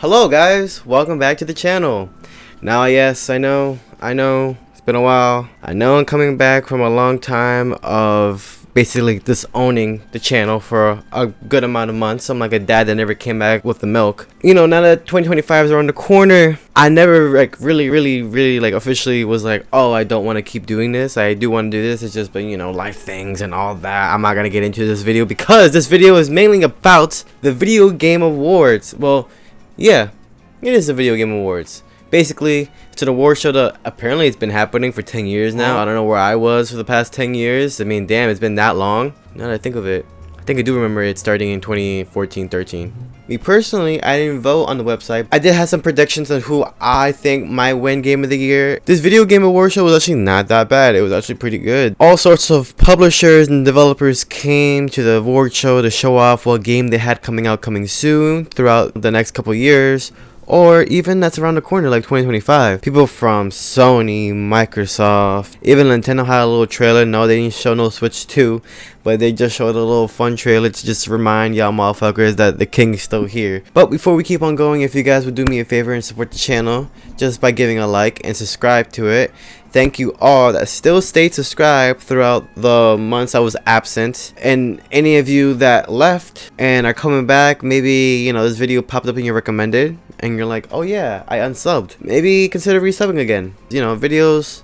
Hello guys, welcome back to the channel. Now yes, I know, it's been a while. I know I'm coming back from a long time of basically disowning the channel for a good amount of months. I'm like a dad that never came back with the milk. You know, now that 2025 is around the corner, I never like really like officially was like, oh, I don't want to keep doing this. I do want to do this. It's just been, you know, life things and all that. I'm not gonna get into this video because this video is mainly about the Video Game Awards. Well, yeah, it is the Video Game Awards. Basically, it's an award show that apparently it's been happening for 10 years now. I don't know where I was for the past 10 years. I mean, damn, it's been that long. Now that I think of it, I think I do remember it starting in 2014-13. Me personally, I didn't vote on the website. I did have some predictions on who I think might win Game of the Year. This Video Game Award show was actually not that bad. It was actually pretty good. All sorts of publishers and developers came to the award show to show off what game they had coming soon throughout the next couple years. Or even that's around the corner, like 2025. People from Sony, Microsoft, even Nintendo had a little trailer. No, they didn't show no Switch 2, but they just showed a little fun trailer to just remind y'all motherfuckers that the king is still here. But before we keep on going, if you guys would do me a favor and support the channel just by giving a like and subscribe to it. Thank you all that still stayed subscribed throughout the months I was absent, and any of you that left and are coming back. Maybe, you know, this video popped up in your recommended and you're like, oh yeah, I unsubbed. Maybe consider resubbing again. You know, videos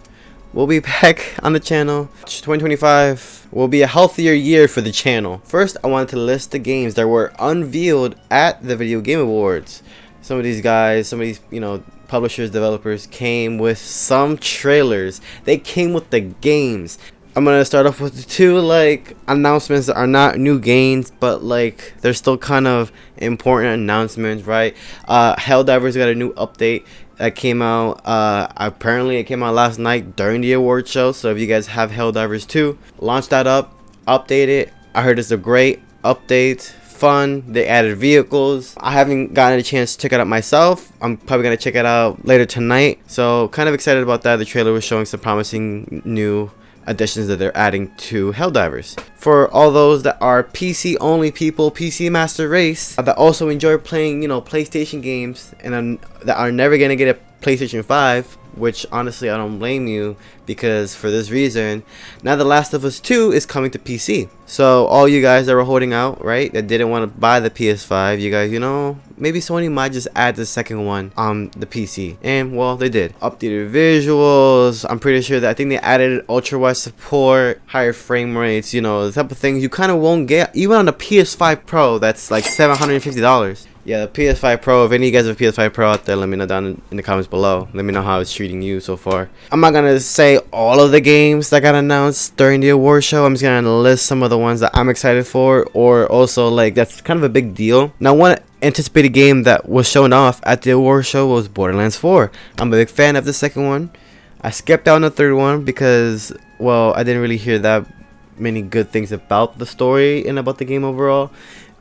will be back on the channel. 2025 will be a healthier year for the channel. First, I wanted to list the games that were unveiled at the Video Game Awards. Some of these guys, some of these, you know, publishers, developers came with some trailers. They came with the games. I'm gonna start off with the two like announcements that are not new games, but like they're still kind of important announcements, right? Helldivers got a new update that came out. Apparently it came out last night during the award show. So if you guys have Helldivers 2, launch that up, update it. I heard it's a great update. Fun. They added vehicles. I haven't gotten a chance to check it out myself. I'm probably gonna check it out later tonight, so kind of excited about that. The trailer was showing some promising new additions that they're adding to Helldivers. For all those that are PC only people, PC Master Race, that also enjoy playing, you know, PlayStation games and that are never gonna get a PlayStation 5, which honestly I don't blame you, because for this reason, now The Last of Us 2 is coming to PC. So all you guys that were holding out, right, that didn't want to buy the PS5, you guys, you know, maybe Sony might just add the second one on the PC. And well, they did. Updated visuals. I'm pretty sure that I think they added ultra wide support, higher frame rates, you know, the type of things you kind of won't get even on the PS5 Pro that's like $750. Yeah, the PS5 Pro. If any of you guys have a PS5 Pro out there, let me know down in the comments below. Let me know how it's treating you so far. I'm not gonna say all of the games that got announced during the award show. I'm just gonna list some of the ones that I'm excited for, or also like that's kind of a big deal. Now, one anticipated game that was shown off at the award show was Borderlands 4. I'm a big fan of the second one. I skipped out on the third one because, well, I didn't really hear that many good things about the story and about the game overall.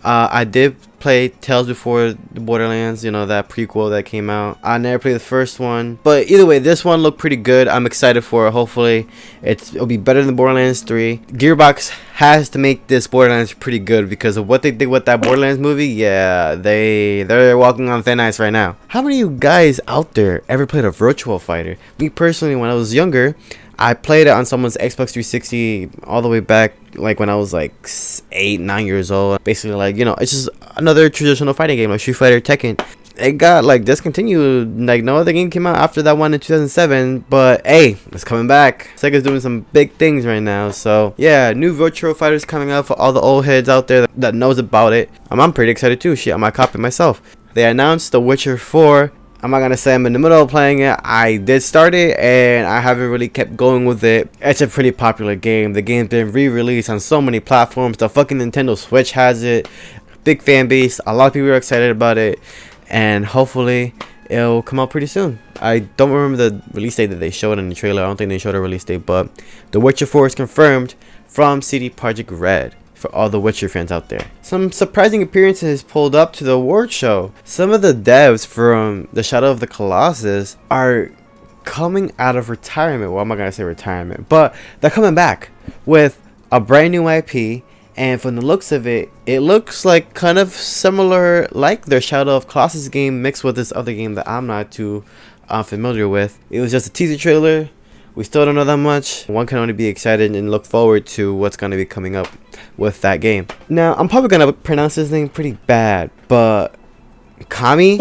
I did play Tales Before the Borderlands, you know, that prequel that came out. I never played the first one, but either way, this one looked pretty good. I'm excited for it. Hopefully it'll be better than Borderlands 3. Gearbox has to make this Borderlands pretty good because of what they did with that Borderlands movie. Yeah, they're walking on thin ice right now. How many of you guys out there ever played a Virtua Fighter? Me personally, when I was younger, I played it on someone's Xbox 360 all the way back, like when I was like 8-9 years old. Basically, like, you know, it's just another traditional fighting game like Street Fighter, Tekken. It got like discontinued, like no other game came out after that one in 2007, but hey, it's coming back. Sega's doing some big things right now. So yeah, new Virtua Fighters coming out for all the old heads out there that knows about it. I'm pretty excited too. Shit, I might copy myself. They announced The Witcher 4. I'm not gonna say I'm in the middle of playing it. I did start it and I haven't really kept going with it. It's a pretty popular game. The game's been re-released on so many platforms. The fucking Nintendo Switch has it. Big fan base. A lot of people are excited about it, and hopefully it'll come out pretty soon. I don't remember the release date that they showed in the trailer. I don't think they showed a release date, but The Witcher 4 is confirmed from CD Projekt Red. For all the Witcher fans out there, some surprising appearances pulled up to the award show. Some of the devs from the Shadow of the Colossus are coming out of retirement. Well, I'm not gonna say retirement, but they're coming back with a brand new IP And from the looks of it, it looks like kind of similar like their Shadow of Colossus game mixed with this other game that I'm not too familiar with. It was just a teaser trailer. We still don't know that much. One can only be excited and look forward to what's going to be coming up with that game. Now, I'm probably going to pronounce this name pretty bad, but Kami,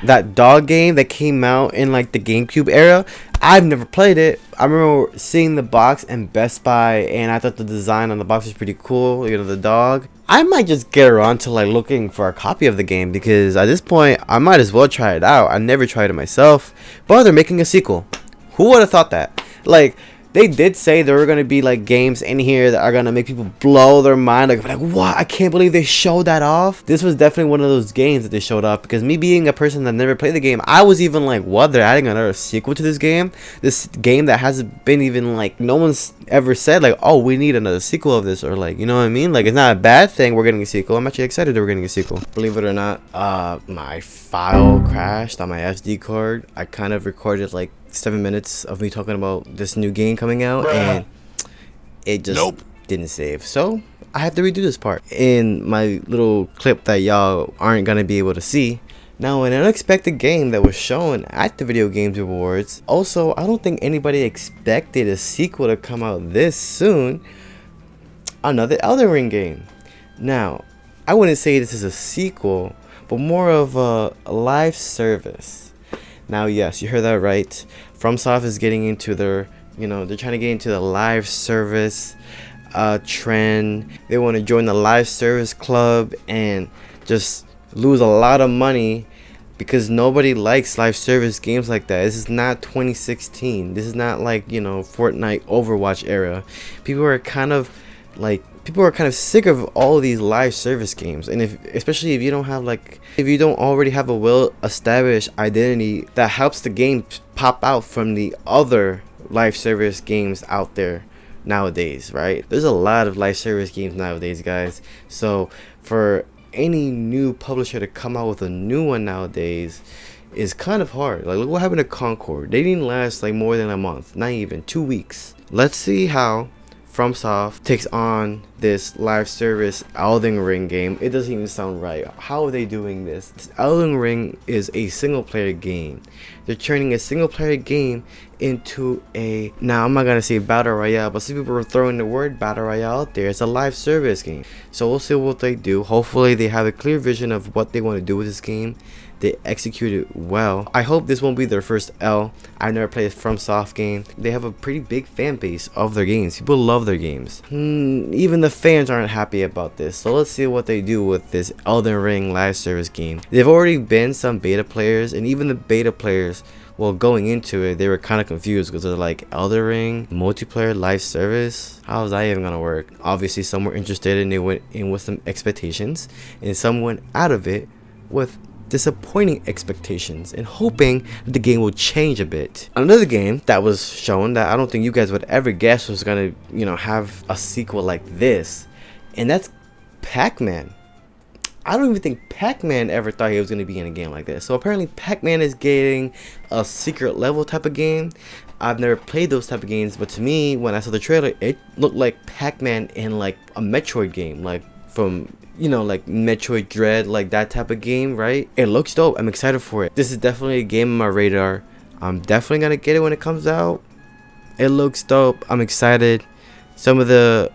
that dog game that came out in like the GameCube era, I've never played it. I remember seeing the box in Best Buy, and I thought the design on the box was pretty cool. You know, the dog. I might just get around to like looking for a copy of the game, because at this point I might as well try it out. I never tried it myself, but they're making a sequel. Who would have thought that? Like, they did say there were going to be like games in here that are going to make people blow their mind. Like, what? I can't believe they showed that off. This was definitely one of those games that they showed off, because me being a person that never played the game, I was even like, what? They're adding another sequel to this game? This game that hasn't been even like, no one's ever said like, oh, we need another sequel of this, or like, you know what I mean? Like, it's not a bad thing we're getting a sequel. I'm actually excited that we're getting a sequel. Believe it or not, my file crashed on my SD card. I kind of recorded like 7 minutes of me talking about this new game coming out, and it just didn't save. So I have to redo this part in my little clip that y'all aren't gonna be able to see. Now, an unexpected game that was shown at the Video Games Awards. Also, I don't think anybody expected a sequel to come out this soon. Another Elden Ring game. Now, I wouldn't say this is a sequel, but more of a live service. Now, yes, you heard that right. FromSoft is getting into their, they're trying to get into the live service trend. They want to join the live service club and just lose a lot of money, because nobody likes live service games like that. This is not 2016. This is not like, Fortnite, Overwatch era. People are kind of sick of all of these live service games, and especially if you don't already have a well established identity that helps the game pop out from the other live service games out there nowadays, right? There's a lot of live service games nowadays, guys. So for any new publisher to come out with a new one nowadays is kind of hard. Like, look what happened to Concord. They didn't last like more than a month, not even 2 weeks. Let's see how FromSoft takes on this live service Elden Ring game. It doesn't even sound right. How are they doing this? This Elden Ring is a single player game. They're turning a single player game into a, now I'm not gonna say battle royale, but some people are throwing the word battle royale out there. It's a live service game. So we'll see what they do. Hopefully they have a clear vision of what they want to do with this game. They execute it well. I hope this won't be their first L. I've never played a FromSoft game. They have a pretty big fan base of their games. People love their games. Even the fans aren't happy about this. So let's see what they do with this Elden Ring live service game. There've already been some beta players, and even the beta players, well, going into it, they were kind of confused, because they're like, Elden Ring multiplayer live service? How is that even gonna work? Obviously, some were interested and they went in with some expectations, and some went out of it with disappointing expectations and hoping that the game will change a bit. Another game that was shown that I don't think you guys would ever guess was gonna, have a sequel like this, and that's Pac-Man. I don't even think Pac-Man ever thought he was gonna be in a game like this. So apparently Pac-Man is getting a secret level type of game. I've never played those type of games, but to me, when I saw the trailer, it looked like Pac-Man in like a Metroid game, like from like Metroid Dread, like that type of game, right? It looks dope. I'm excited for it. This is definitely a game on my radar. I'm definitely gonna get it when it comes out. It looks dope. I'm excited. Some of the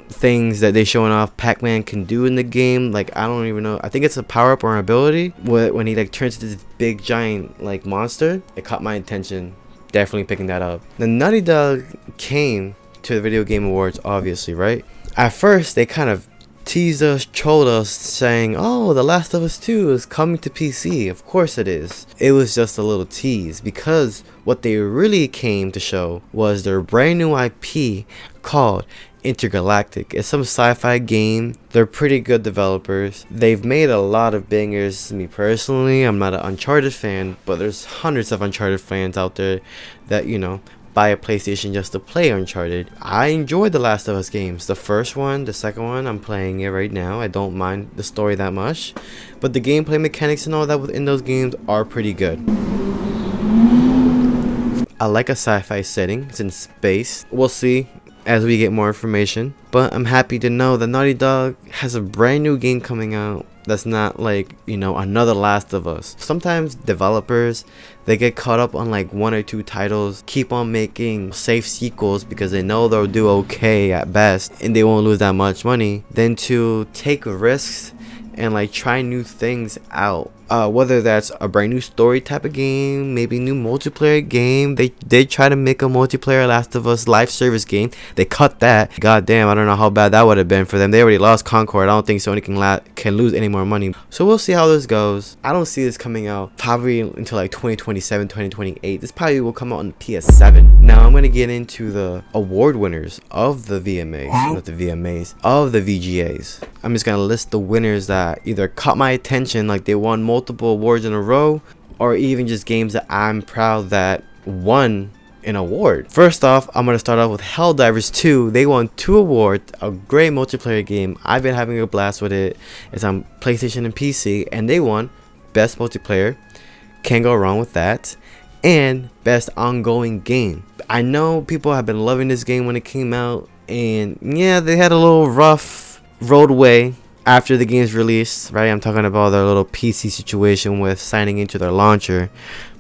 things that they showing off Pac-Man can do in the game, like, I don't even know. I think it's a power-up or an ability when he like turns into this big giant like monster. It caught my attention. Definitely picking that up. The Naughty Dog came to the Video Game Awards, obviously, right? At first they kind of teased us, trolled us, saying, oh, The Last of Us 2 is coming to PC. Of course it is. It was just a little tease, because what they really came to show was their brand new IP called Intergalactic. It's some sci-fi game. They're pretty good developers. They've made a lot of bangers. Me personally, I'm not an Uncharted fan, but there's hundreds of Uncharted fans out there that, buy a PlayStation just to play Uncharted. I enjoyed the Last of Us games. The first one, the second one, I'm playing it right now. I don't mind the story that much, but the gameplay mechanics and all that within those games are pretty good. I like a sci-fi setting. It's in space. We'll see as we get more information. But I'm happy to know that Naughty Dog has a brand new game coming out that's not like, you know, another Last of Us. Sometimes developers, they get caught up on like 1 or 2 titles, keep on making safe sequels because they know they'll do okay at best and they won't lose that much money, than to take risks and like try new things out. Whether that's a brand new story type of game, maybe new multiplayer game. They did try to make a multiplayer Last of Us live service game. They cut that. God damn, I don't know how bad that would have been for them. They already lost Concord. I don't think Sony can lose any more money. So we'll see how this goes. I don't see this coming out probably until like 2027, 2028. This probably will come out on PS7. Now I'm going to get into the award winners of the VMAs, not the VMAs, of the VGAs. I'm just going to list the winners that either caught my attention, like they won multiple awards in a row, or even just games that I'm proud that won an award. First off, I'm going to start off with Helldivers 2. They won 2 awards, a great multiplayer game. I've been having a blast with it. It's on PlayStation and PC, and they won Best Multiplayer. Can't go wrong with that. And Best Ongoing Game. I know people have been loving this game when it came out, and yeah, they had a little rough roadway after the game's release, right? I'm talking about their little PC situation with signing into their launcher.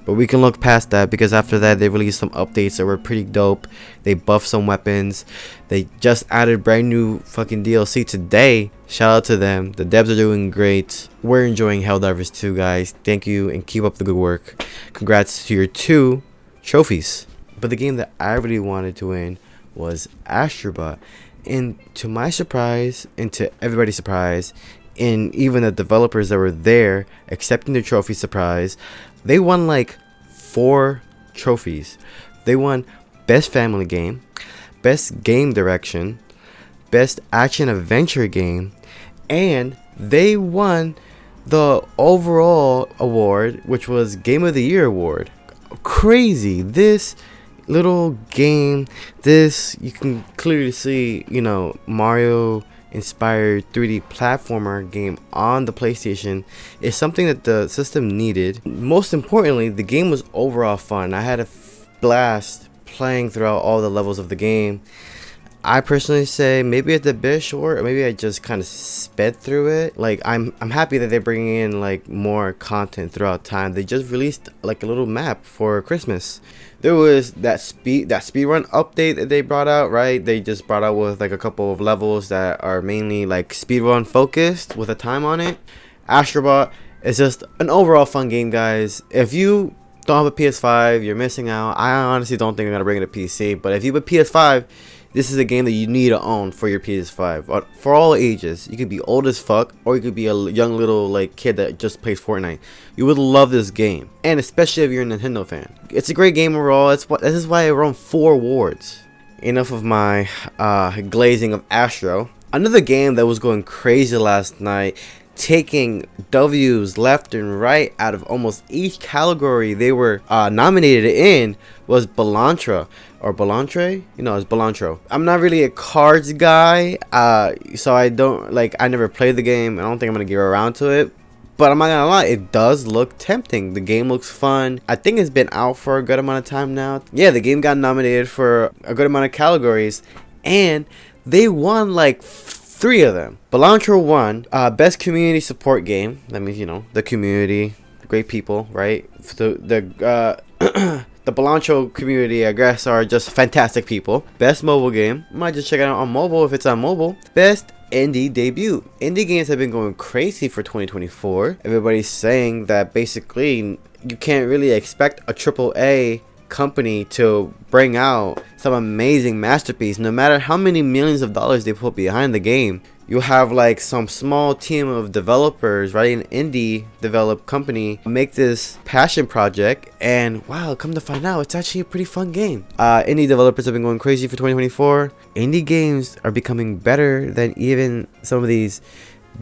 But we can look past that because after that they released some updates that were pretty dope. They buffed some weapons. They just added brand new fucking DLC today. Shout out to them. The devs are doing great. We're enjoying Helldivers 2, guys. Thank you and keep up the good work. Congrats to your 2 trophies. But the game that I really wanted to win was Astrobot. And to my surprise, and to everybody's surprise, and even the developers that were there accepting the trophy surprise, they won like 4 trophies. They won Best Family Game, Best Game Direction, Best Action Adventure Game, and they won the overall award, which was Game of the Year award. Crazy. This little game, this, you can clearly see, you know, Mario inspired 3D platformer game on the PlayStation is something that the system needed. Most importantly, the game was overall fun. I had a blast playing throughout all the levels of the game. I personally say maybe it's a bit short, or maybe I just kind of sped through it. Like I'm happy that they're bringing in like more content throughout time. They just released like a little map for Christmas. There was that speedrun update that they brought out, right? They just brought out with like a couple of levels that are mainly like speedrun focused with a time on it. Astrobot is just an overall fun game, guys. If you don't have a PS5, you're missing out. I honestly don't think I'm gonna bring it to PC, but if you have a PS5, this is a game that you need to own for your PS5. For all ages. You could be old as fuck, or you could be a young little like kid that just plays Fortnite. You would love this game, and especially if you're a Nintendo fan. It's a great game overall. This is why it won 4 awards. Enough of my glazing of Astro. Another game that was going crazy last night, taking W's left and right out of almost each category they were nominated in, was Balantra. Or Balantre? You know, it's Balantro. I'm not really a cards guy, so I never played the game. I don't think I'm gonna get around to it. But I'm not gonna lie, it does look tempting. The game looks fun. I think it's been out for a good amount of time now. Yeah, the game got nominated for a good amount of categories, and they won like 3 of them. Balantro won Best Community Support Game. That means, you know, the community, great people, right? The Balancho community, I guess, are just fantastic people. Best mobile game. Might just check it out on mobile if it's on mobile. Best indie debut. Indie games have been going crazy for 2024. Everybody's saying that basically you can't really expect a AAA company to bring out some amazing masterpiece. No matter how many millions of dollars they put behind the game, you have like some small team of developers, right? An indie developed company make this passion project, and wow, come to find out, it's actually a pretty fun game. Indie developers have been going crazy for 2024. Indie games are becoming better than even some of these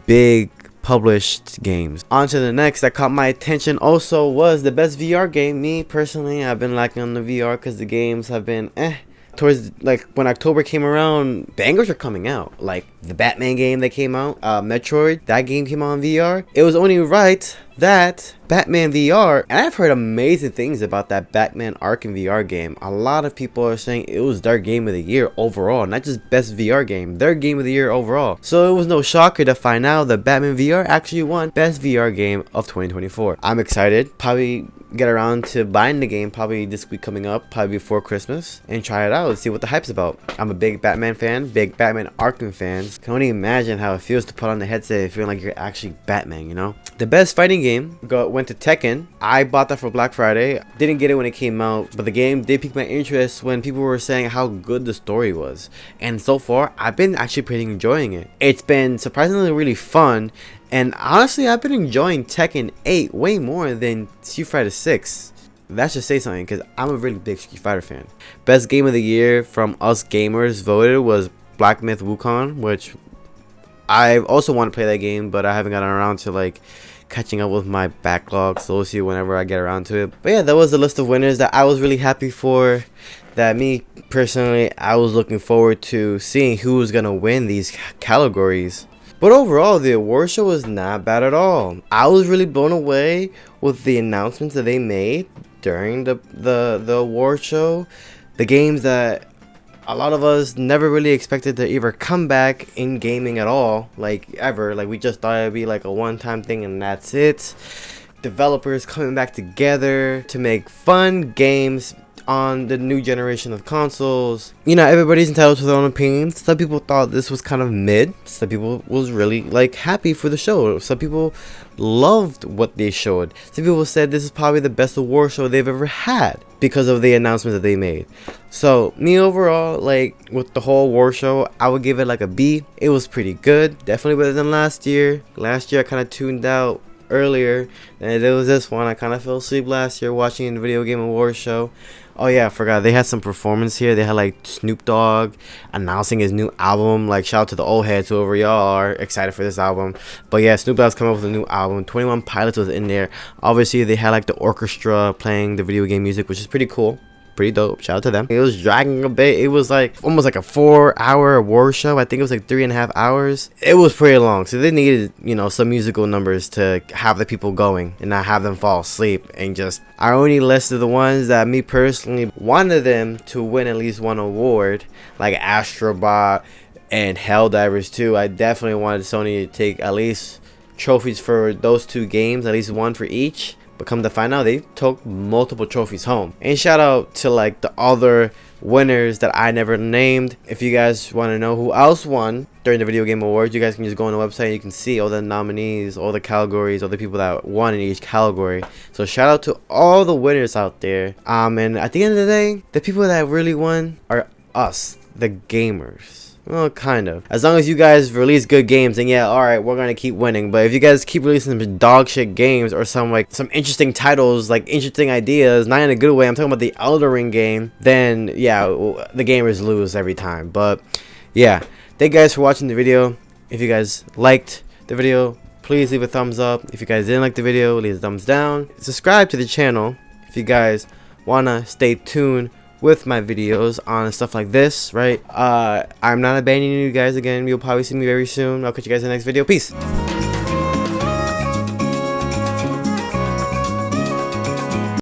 big published games. On to the next that caught my attention also was the best VR game. Me personally, I've been lacking on the VR because the games have been towards like when October came around, bangers are coming out. Like the Batman game that came out, Metroid, that game came out on VR. It was only right that Batman VR, and I've heard amazing things about that Batman Arkham VR game. A lot of people are saying it was their game of the year overall, not just best VR game, their game of the year overall. So it was no shocker to find out that Batman VR actually won best VR game of 2024. I'm excited. Probably get around to buying the game probably this week coming up, probably before Christmas, and try it out and see what the hype's about. I'm a big Batman fan, big Batman Arkham fan. Can only imagine how it feels to put on the headset and feeling like you're actually Batman, you know? The best fighting game went to Tekken. I bought that for Black Friday. Didn't get it when it came out, but the game did pique my interest when people were saying how good the story was. And so far, I've been actually pretty enjoying it. It's been surprisingly really fun. And honestly, I've been enjoying Tekken 8 way more than Street Fighter 6. That should say something, because I'm a really big Street Fighter fan. Best game of the year from us gamers voted was Black Myth Wukong, which I also want to play that game, but I haven't gotten around to like catching up with my backlog, so we'll see whenever I get around to it. But yeah, that was the list of winners that I was really happy for. That me personally, I was looking forward to seeing who was gonna win these categories. But overall, the award show was not bad at all. I was really blown away with the announcements that they made during the award show. The games that a lot of us never really expected to ever come back in gaming at all, like ever. Like we just thought it'd be like a one-time thing and that's it. Developers coming back together to make fun games on the new generation of consoles. You know, everybody's entitled to their own opinions. Some people thought this was kind of mid. Some people was really like happy for the show. Some people loved what they showed. Some people said this is probably the best award show they've ever had because of the announcements that they made. So me overall, like with the whole award show, I would give it like a B. It was pretty good, definitely better than last year. Last year I kind of tuned out earlier, and it was this one. I kind of fell asleep last year watching the video game awards show. Oh yeah, I forgot, they had some performance here. They had like Snoop Dogg announcing his new album. Like shout out to the old heads, whoever y'all are excited for this album. But yeah, Snoop Dogg's coming up with a new album. 21 Pilots was in there. Obviously they had like the orchestra playing the video game music, which is pretty cool. Pretty dope. Shout out to them. It was dragging a bit. It was like almost like a 4-hour award show. I think it was like 3.5 hours. It was pretty long, so they needed, you know, some musical numbers to have the people going and not have them fall asleep. And just, I only listed the ones that me personally wanted them to win at least one award, like Astrobot and Helldivers 2. I definitely wanted Sony to take at least trophies for those two games, at least one for each. But come to find out, they took multiple trophies home. And shout out to like the other winners that I never named. If you guys want to know who else won during the video game awards, you guys can just go on the website and you can see all the nominees, all the categories, all the people that won in each category. So shout out to all the winners out there. And at the end of the day, the people that really won are us, the gamers. Well, kind of. As long as you guys release good games, then yeah, alright, we're gonna keep winning. But if you guys keep releasing some dog shit games or some interesting titles, like interesting ideas, not in a good way, I'm talking about the Elden Ring game, then yeah, the gamers lose every time. But yeah, thank you guys for watching the video. If you guys liked the video, please leave a thumbs up. If you guys didn't like the video, leave a thumbs down. Subscribe to the channel if you guys wanna stay tuned with my videos on stuff like this, right? I'm not abandoning you guys again. You'll probably see me very soon. I'll catch you guys in the next video. Peace.